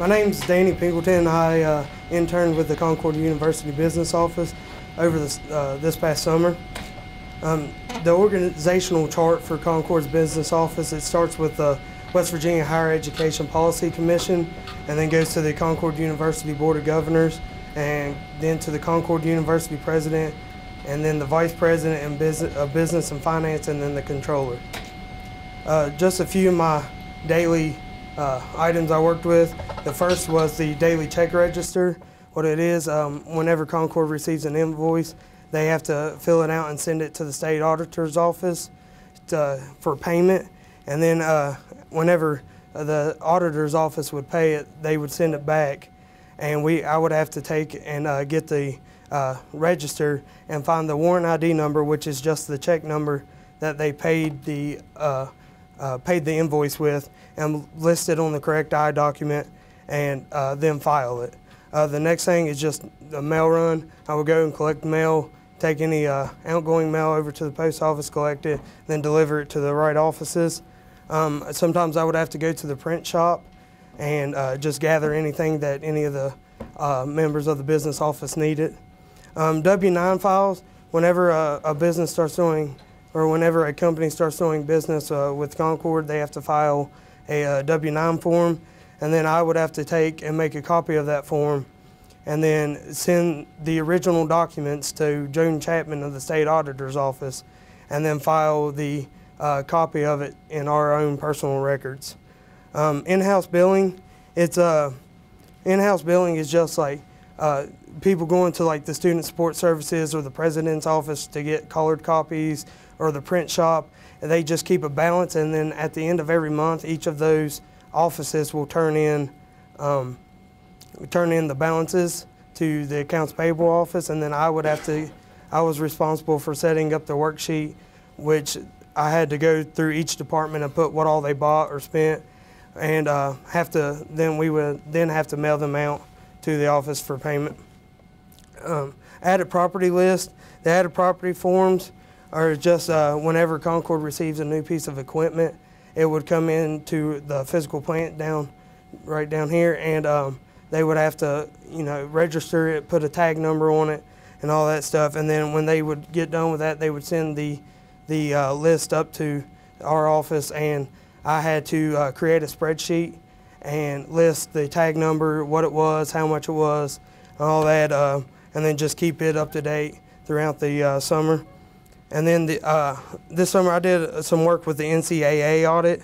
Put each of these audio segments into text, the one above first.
My name's Danny Pinkleton. I interned with the Concord University Business Office over this past summer. The organizational chart for Concord's business office, it starts with the West Virginia Higher Education Policy Commission, and then goes to the Concord University Board of Governors, and then to the Concord University President, and then the Vice President of Business and Finance, and then the Controller. Just a few of my daily items I worked with. The first was the daily check register. What it is, whenever Concord receives an invoice, they have to fill it out and send it to the state auditor's office for payment. And then whenever the auditor's office would pay it, they would send it back. And I would have to take and get the register and find the warrant ID number, which is just the check number that they paid the invoice with, and list it on the correct I document, and then file it. The next thing is just the mail run. I would go and collect mail, take any outgoing mail over to the post office, collect it, then deliver it to the right offices. Sometimes I would have to go to the print shop and just gather anything that any of the members of the business office needed. W-9 files, whenever a business starts doing, or whenever a company starts doing business with Concord, they have to file a W-9 form, and then I would have to take and make a copy of that form and then send the original documents to Joan Chapman of the State Auditor's Office, and then file the copy of it in our own personal records. In-house billing, in-house billing is just like people going to like the Student Support Services or the President's Office to get colored copies, or the print shop, and they just keep a balance, and then at the end of every month, each of those offices will turn in the balances to the accounts payable office, and then I was responsible for setting up the worksheet, which I had to go through each department and put what all they bought or spent, and we would then have to mail them out to the office for payment. Added property list. The added property forms are just whenever Concord receives a new piece of equipment, it would come into the physical plant right down here, and they would have to, register it, put a tag number on it, and all that stuff. And then when they would get done with that, they would send the list up to our office, and I had to create a spreadsheet and list the tag number, what it was, how much it was, and all that, and then just keep it up to date throughout the summer. And then this summer I did some work with the NCAA audit.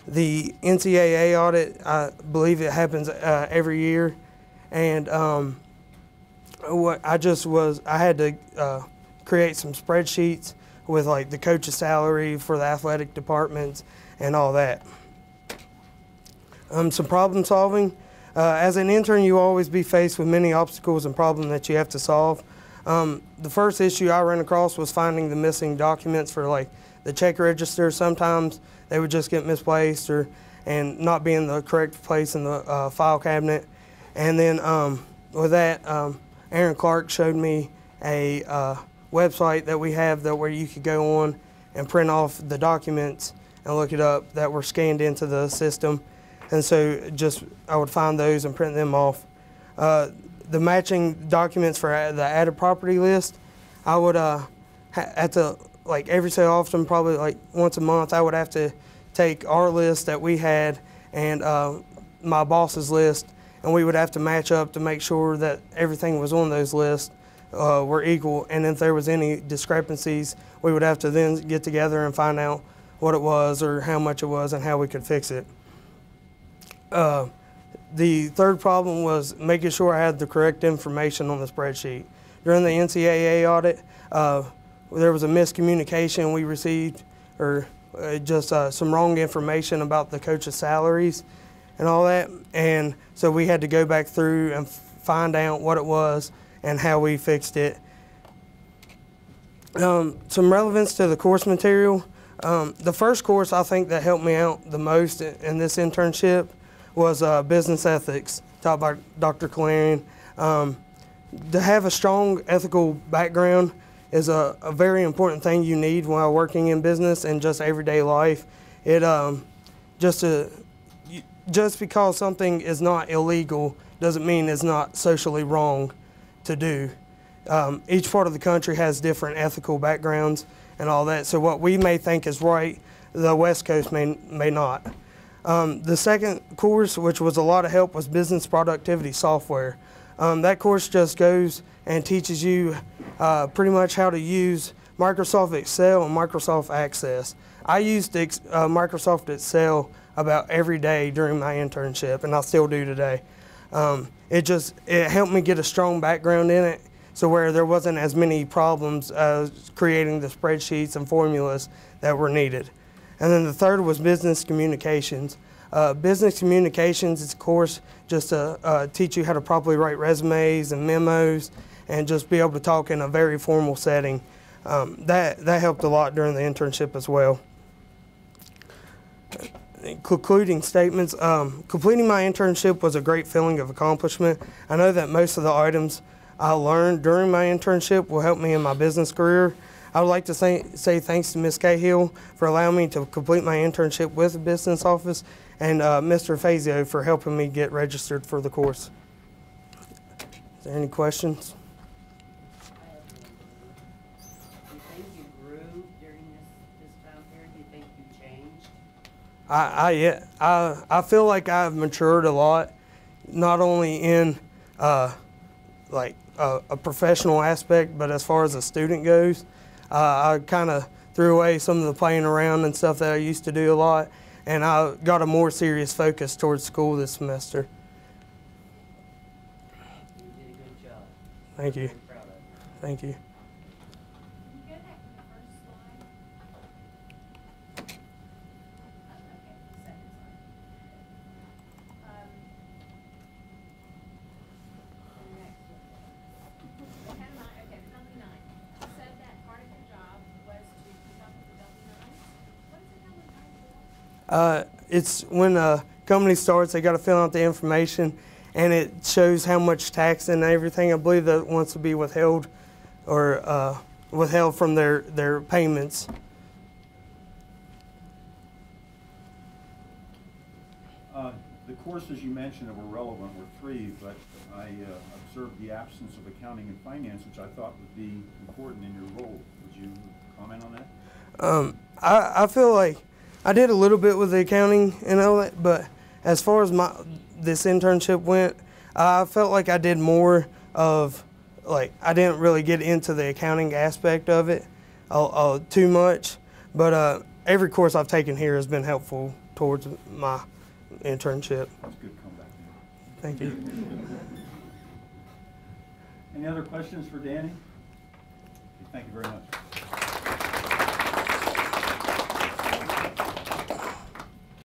The NCAA audit, I believe it happens every year, and I had to create some spreadsheets with like the coach's salary for the athletic departments and all that. Some problem solving. As an intern, you will always be faced with many obstacles and problems that you have to solve. The first issue I ran across was finding the missing documents for like the check register. Sometimes they would just get misplaced and not be in the correct place in the file cabinet. And then with that, Aaron Clark showed me a website that we have where you could go on and print off the documents and look it up that were scanned into the system. And so I would find those and print them off. The matching documents for the added property list, I would like every so often, probably like once a month, I would have to take our list that we had and my boss's list, and we would have to match up to make sure that everything was on those lists were equal. And if there was any discrepancies, we would have to then get together and find out what it was or how much it was and how we could fix it. The third problem was making sure I had the correct information on the spreadsheet. During the NCAA audit, there was a miscommunication we received, or just some wrong information about the coaches' salaries and all that. And so we had to go back through and find out what it was and how we fixed it. Some relevance to the course material. The first course I think that helped me out the most in this internship was business ethics, taught by Dr. Kalarian. To have a strong ethical background is a very important thing you need while working in business and just everyday life. just because something is not illegal doesn't mean it's not socially wrong to do. Each part of the country has different ethical backgrounds and all that, so what we may think is right, the West Coast may not. The second course, which was a lot of help, was business productivity software. That course just goes and teaches you pretty much how to use Microsoft Excel and Microsoft Access. I used Microsoft Excel about every day during my internship, and I still do today. It helped me get a strong background in it, so where there wasn't as many problems creating the spreadsheets and formulas that were needed. And then the third was business communications. Business communications is a course just to teach you how to properly write resumes and memos and just be able to talk in a very formal setting. That helped a lot during the internship as well. Concluding statements. Completing my internship was a great feeling of accomplishment. I know that most of the items I learned during my internship will help me in my business career. I would like to say thanks to Ms. Cahill for allowing me to complete my internship with the business office, and Mr. Fazio for helping me get registered for the course. Is there any questions? Do you think you grew during this time period? Do you think you changed? I feel like I've matured a lot, not only in like a professional aspect, but as far as a student goes. I kind of threw away some of the playing around and stuff that I used to do a lot, and I got a more serious focus towards school this semester. You did a good job. Thank you. I'm proud of you. Thank you. Go back to the first slide. Okay, the second slide. The next one. Okay, the W-9. You said that part of your job was to keep up with the W-9s. What is the W-9 for? It's when a company starts, they got to fill out the information, and it shows how much tax and everything. I believe that wants to be withheld or withheld from their payments. The courses you mentioned that were relevant were 3, but I observed the absence of accounting and finance, which I thought would be important in your role. Would you comment on that? I feel like I did a little bit with the accounting and all that, but as far as this internship went, I felt like I did more of, like, I didn't really get into the accounting aspect of it too much, but every course I've taken here has been helpful towards my internship. That's a good comeback. Thank you. Any other questions for Danny? Okay, thank you very much.